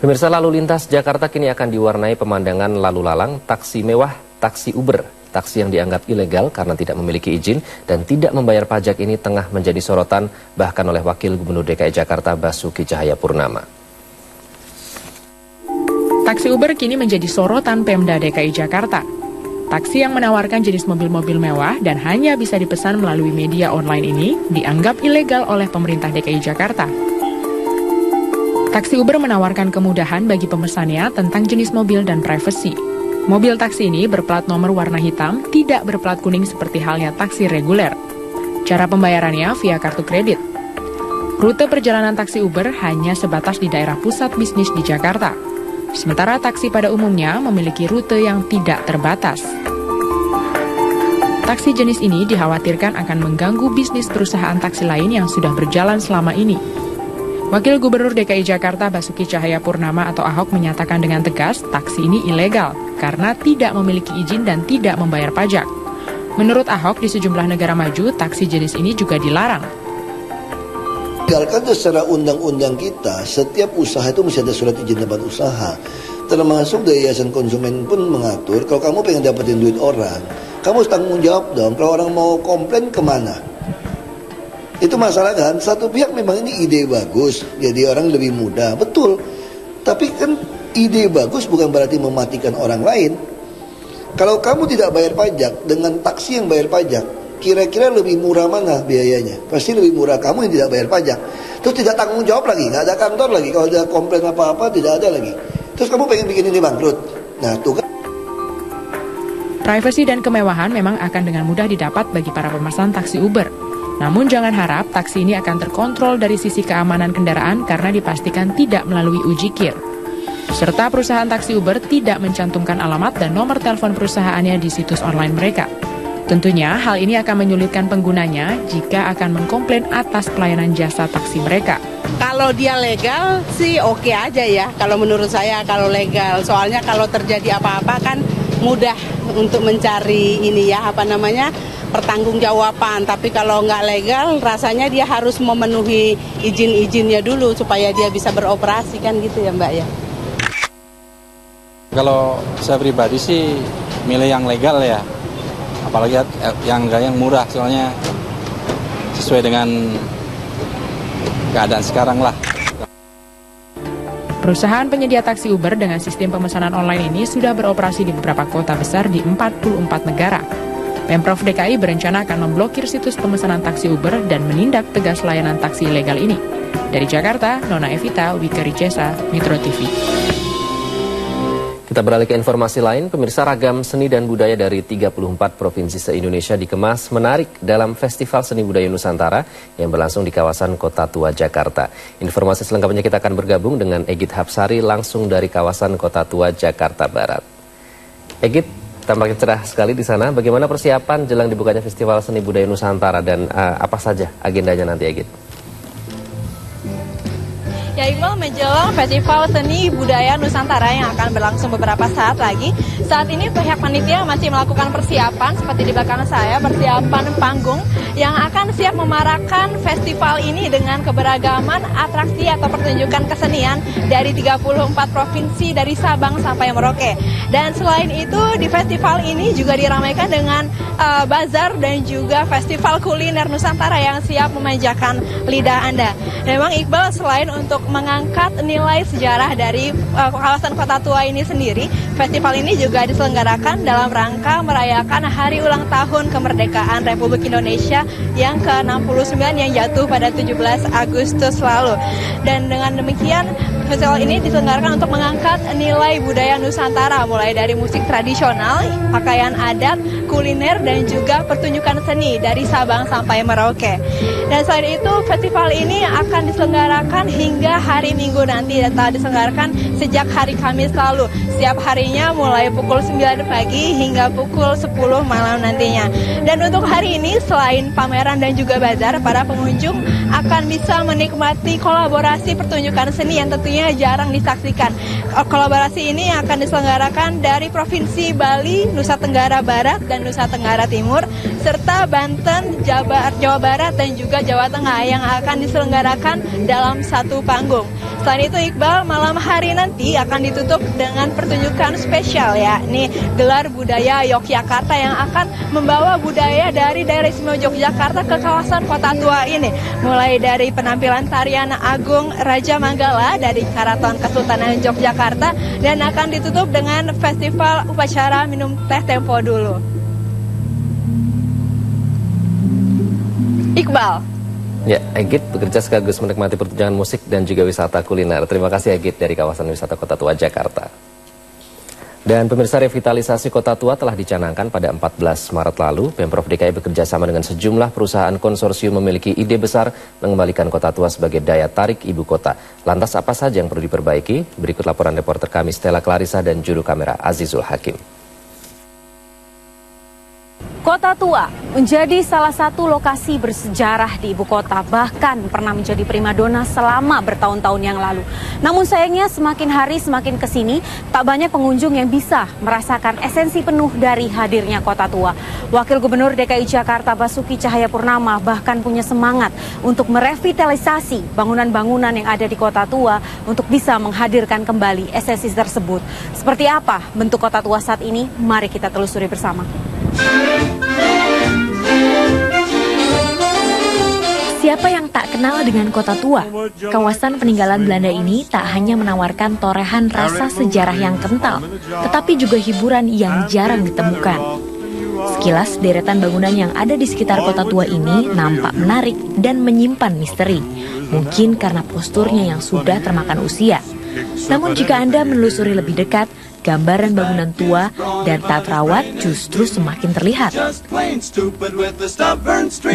Pemirsa, lalu lintas Jakarta kini akan diwarnai pemandangan lalu lalang taksi mewah, taksi Uber. Taksi yang dianggap ilegal karena tidak memiliki izin dan tidak membayar pajak ini tengah menjadi sorotan bahkan oleh Wakil Gubernur DKI Jakarta Basuki Cahayapurnama. Taksi Uber kini menjadi sorotan Pemda DKI Jakarta. Taksi yang menawarkan jenis mobil-mobil mewah dan hanya bisa dipesan melalui media online ini dianggap ilegal oleh pemerintah DKI Jakarta. Taksi Uber menawarkan kemudahan bagi pemesannya tentang jenis mobil dan privasi. Mobil taksi ini berplat nomor warna hitam, tidak berplat kuning seperti halnya taksi reguler. Cara pembayarannya via kartu kredit. Rute perjalanan taksi Uber hanya sebatas di daerah pusat bisnis di Jakarta. Sementara taksi pada umumnya memiliki rute yang tidak terbatas. Taksi jenis ini dikhawatirkan akan mengganggu bisnis perusahaan taksi lain yang sudah berjalan selama ini. Wakil Gubernur DKI Jakarta Basuki Cahayapurnama atau Ahok menyatakan dengan tegas taksi ini ilegal karena tidak memiliki izin dan tidak membayar pajak. Menurut Ahok, di sejumlah negara maju, taksi jenis ini juga dilarang. Legalkan secara undang-undang kita, setiap usaha itu mesti ada surat izin tempat usaha. Termasuk dari Yayasan Konsumen pun mengatur, kalau kamu pengen dapetin duit orang, kamu harus tanggung jawab dong. Kalau orang mau komplain kemana? Itu masalah kan, satu pihak memang ini ide bagus, jadi orang lebih mudah, betul. Tapi kan ide bagus bukan berarti mematikan orang lain. Kalau kamu tidak bayar pajak, dengan taksi yang bayar pajak, kira-kira lebih murah mana biayanya? Pasti lebih murah kamu yang tidak bayar pajak. Terus tidak tanggung jawab lagi, nggak ada kantor lagi. Kalau ada komplain apa-apa tidak ada lagi. Terus kamu pengen bikin ini bangkrut. Nah tuh kan. Privasi dan kemewahan memang akan dengan mudah didapat bagi para pemesan taksi Uber. Namun jangan harap taksi ini akan terkontrol dari sisi keamanan kendaraan karena dipastikan tidak melalui uji KIR. Serta perusahaan taksi Uber tidak mencantumkan alamat dan nomor telepon perusahaannya di situs online mereka. Tentunya hal ini akan menyulitkan penggunanya jika akan mengkomplain atas pelayanan jasa taksi mereka. Kalau dia legal sih oke aja ya, kalau menurut saya kalau legal. Soalnya kalau terjadi apa-apa kan mudah untuk mencari pertanggungjawaban. Tapi kalau nggak legal rasanya dia harus memenuhi izin-izinnya dulu supaya dia bisa beroperasi kan gitu ya Mbak ya. Kalau saya pribadi sih milih yang legal ya. Apalagi yang murah, soalnya sesuai dengan keadaan sekarang lah. Perusahaan penyedia taksi Uber dengan sistem pemesanan online ini sudah beroperasi di beberapa kota besar di 44 negara. Pemprov DKI berencana akan memblokir situs pemesanan taksi Uber dan menindak tegas layanan taksi ilegal ini. Dari Jakarta, Nona Evita, Wika Rijesa, Metro TV. Kita beralih ke informasi lain, pemirsa, ragam seni dan budaya dari 34 provinsi se-Indonesia dikemas menarik dalam Festival Seni Budaya Nusantara yang berlangsung di kawasan Kota Tua, Jakarta. Informasi selengkapnya kita akan bergabung dengan Egit Hapsari langsung dari kawasan Kota Tua, Jakarta Barat. Egit, tampaknya cerah sekali di sana. Bagaimana persiapan jelang dibukanya Festival Seni Budaya Nusantara dan apa saja agendanya nanti, Egit? Ya, Iqbal, menjelang Festival Seni Budaya Nusantara yang akan berlangsung beberapa saat lagi. Saat ini pihak panitia masih melakukan persiapan seperti di belakang saya, persiapan panggung yang akan siap memarakkan festival ini dengan keberagaman atraksi atau pertunjukan kesenian dari 34 provinsi dari Sabang sampai Merauke. Dan selain itu di festival ini juga diramaikan dengan bazar dan juga festival kuliner Nusantara yang siap memanjakan lidah Anda. Memang Iqbal, selain untuk mengangkat nilai sejarah dari kawasan Kota Tua ini sendiri, festival ini juga diselenggarakan dalam rangka merayakan hari ulang tahun kemerdekaan Republik Indonesia yang ke-69 yang jatuh pada 17 Agustus lalu. Dan dengan demikian, festival ini diselenggarakan untuk mengangkat nilai budaya Nusantara, mulai dari musik tradisional, pakaian adat, kuliner, dan juga pertunjukan seni dari Sabang sampai Merauke. Dan selain itu, festival ini akan diselenggarakan hingga hari Minggu nanti dan telah diselenggarakan sejak hari Kamis lalu. Setiap harinya mulai pukul 9 pagi hingga pukul 10 malam nantinya. Dan untuk hari ini, selain pameran dan juga bazar, para pengunjung akan bisa menikmati kolaborasi pertunjukan seni yang tentunya jarang disaksikan. Kolaborasi ini akan diselenggarakan dari Provinsi Bali, Nusa Tenggara Barat, dan Nusa Tenggara Timur, serta Banten, Jawa Barat, dan juga Jawa Tengah yang akan diselenggarakan dalam satu panggung. Selain itu Iqbal, malam hari nanti akan ditutup dengan pertunjukan spesial ya. Ini gelar budaya Yogyakarta yang akan membawa budaya dari daerah istimewa Yogyakarta ke kawasan Kota Tua ini. Mulai dari penampilan tarian Agung Raja Manggala dari Karaton Kesultanan Yogyakarta dan akan ditutup dengan festival upacara minum teh tempo dulu. Iqbal. Ya, Egit bekerja sekaligus menikmati pertunjukan musik dan juga wisata kuliner. Terima kasih Egit dari kawasan wisata Kota Tua Jakarta. Dan pemirsa, revitalisasi Kota Tua telah dicanangkan pada 14 Maret lalu. Pemprov DKI bekerja sama dengan sejumlah perusahaan konsorsium memiliki ide besar mengembalikan Kota Tua sebagai daya tarik ibu kota. Lantas apa saja yang perlu diperbaiki? Berikut laporan reporter kami Stella Clarissa dan juru kamera Azizul Hakim. Kota Tua menjadi salah satu lokasi bersejarah di ibu kota, bahkan pernah menjadi primadona selama bertahun-tahun yang lalu. Namun sayangnya semakin hari semakin kesini, tak banyak pengunjung yang bisa merasakan esensi penuh dari hadirnya Kota Tua. Wakil Gubernur DKI Jakarta Basuki Cahayapurnama bahkan punya semangat untuk merevitalisasi bangunan-bangunan yang ada di Kota Tua untuk bisa menghadirkan kembali esensi tersebut. Seperti apa bentuk Kota Tua saat ini? Mari kita telusuri bersama. Siapa yang tak kenal dengan Kota Tua? Kawasan peninggalan Belanda ini tak hanya menawarkan torehan rasa sejarah yang kental, tetapi juga hiburan yang jarang ditemukan. Sekilas deretan bangunan yang ada di sekitar Kota Tua ini nampak menarik dan menyimpan misteri. Mungkin karena posturnya yang sudah termakan usia. Namun jika Anda menelusuri lebih dekat, gambaran bangunan tua dan tak terawat justru semakin terlihat.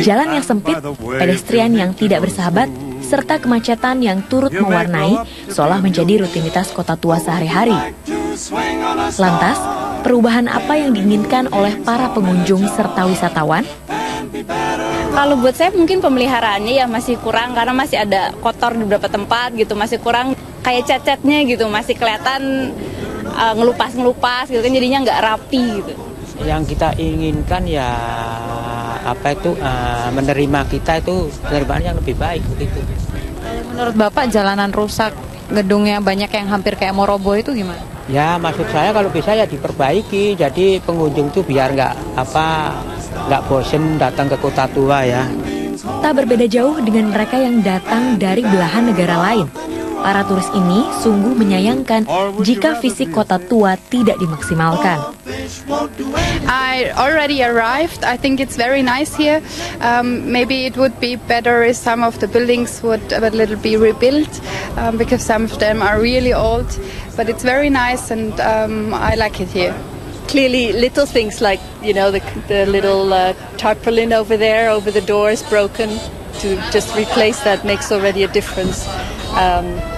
Jalan yang sempit, pedestrian yang tidak bersahabat, serta kemacetan yang turut mewarnai seolah menjadi rutinitas Kota Tua sehari-hari. Lantas, perubahan apa yang diinginkan oleh para pengunjung serta wisatawan? Kalau buat saya mungkin pemeliharaannya ya masih kurang karena masih ada kotor di beberapa tempat gitu, masih kurang kayak cat-catnya gitu, masih kelihatan ngelupas gitu kan, jadinya nggak rapi gitu. Yang kita inginkan ya menerima kita itu penerimaan yang lebih baik begitu. Menurut Bapak jalanan rusak, gedungnya banyak yang hampir kayak mau roboh itu gimana? Ya maksud saya kalau bisa ya diperbaiki, jadi pengunjung tuh biar nggak bosen datang ke Kota Tua ya. Tak berbeda jauh dengan mereka yang datang dari belahan negara lain. Para turis ini sungguh menyayangkan jika fisik Kota Tua tidak dimaksimalkan. I already arrived. I think it's very nice here. Maybe it would be better if some of the buildings would a little be rebuilt because some of them are really old. But it's very nice and I like it here. Clearly, little things like the little tarpaulin over there, over the door is broken. To just replace that makes already a difference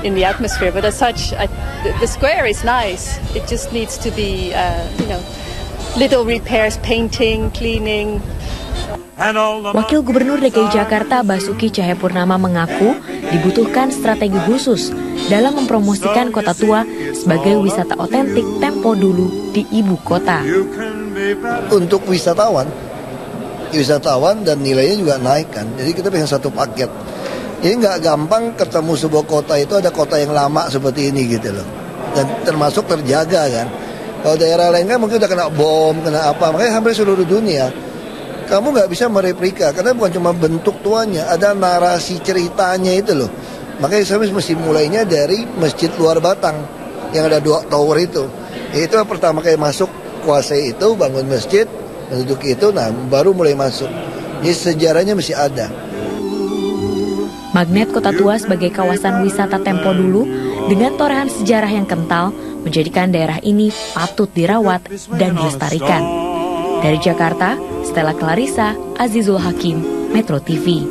in the atmosphere. But as such, the square is nice. It just needs to be, little repairs, painting, cleaning. Wakil Gubernur DKI Jakarta Basuki Cahayapurnama mengaku dibutuhkan strategi khusus dalam mempromosikan Kota Tua sebagai wisata otentik tempo dulu di ibu kota. Untuk wisatawan dan nilainya juga naik kan. Jadi kita pengen satu paket. Jadi nggak gampang ketemu sebuah kota itu ada kota yang lama seperti ini gitu loh. Dan termasuk terjaga kan. Kalau daerah lain kan mungkin udah kena bom, kena apa. Makanya hampir seluruh dunia kamu nggak bisa mereplika karena bukan cuma bentuk tuanya, ada narasi ceritanya itu loh. Makanya saya mesti mulainya dari Masjid Luar Batang yang ada 2 tower itu. Itu pertama kayak masuk kuasai itu bangun masjid, duduk itu, nah baru mulai masuk. Jadi sejarahnya masih ada. Magnet Kota Tua sebagai kawasan wisata tempo dulu dengan torehan sejarah yang kental menjadikan daerah ini patut dirawat dan dilestarikan. Dari Jakarta, Stella Clarissa, Azizul Hakim, Metro TV.